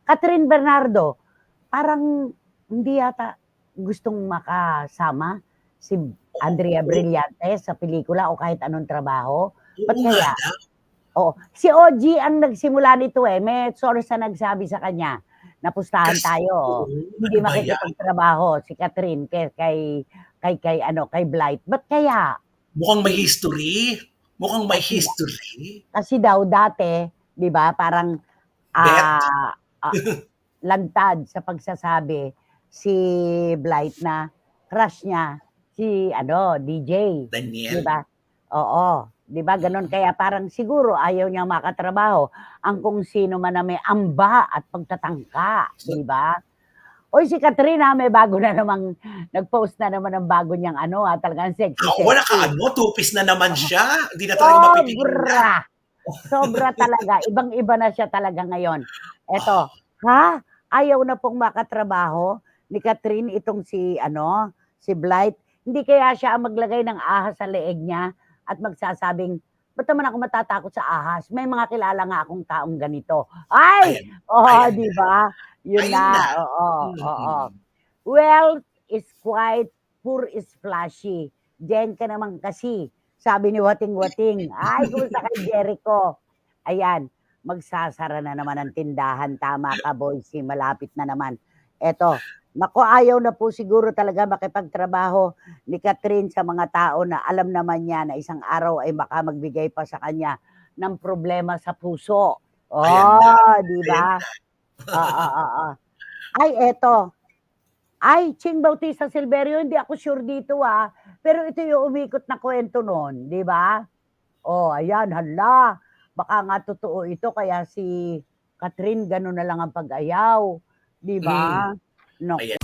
Catherine Bernardo, parang hindi yata gustong makasama si Andrea Oo. Brillante sa pelikula o kahit anong trabaho. Ba't Oo nga kaya? daw. Oo. Si OG ang nagsimula nito eh. May source na nagsabi sa kanya, napustahan Kasi tayo. oo, Hindi ano ba yan? makikipagtrabaho si Catherine kay Blight. Ba't kaya? Mukhang may history. Mukhang may Kasi, history. kasi daw dati, di ba, parang Bet. ah, ah, lantad sa pagsasabi si Blight na crush niya si DJ, 'di Daniel. ba? Oo, 'di ba gano'n kaya parang siguro ayaw niyang makatrabaho ang kung sino man na may amba at pagtatangka, 'di ba? Uy, si Katrina may bago na namang nag-post na naman ng bago niyang talagang Oo, sexy-sexy. naka-ano, two-piece na naman siya. Hindi na talaga mapipigilan. Sobra! Sobra talaga, ibang-iba na siya talaga ngayon. Eto, ha? Ayaw na pong makatrabaho ni Catherine itong si Blight. Hindi kaya siya ang maglagay ng ahas sa leeg niya at magsasabing, "Ba't naman ako matatakot sa ahas? May mga kilala nga akong taong ganito." Ay! Ayan, Oo, ayan 'di na. ba? Yun Ayan na, na. oo, oo. Mm. Wealth is quiet, poor is flashy. Diyan ka naman kasi, sabi ni Wating Wating. Ay, kumusta kay Jericho? Ayan, magsasara na naman ang tindahan. Tama ka, Boysie, malapit na naman. Eto, naku, ayaw na po siguro talaga makipagtrabaho ni Catherine sa mga tao na alam naman niya na isang araw ay baka magbigay pa sa kanya ng problema sa puso. Ayan na. Oh, di Ayan ba? na. Oo, oo. Ay, eto. Ay, Ching Bautista Silverio, hindi ako sure dito pero ito yung umikot na kwento nun, di ba? Oh, ayan, hala. Baka nga totoo ito kaya si Catherine gano'n na lang ang pag-ayaw, di Hmm. ba? Naku. Ayan.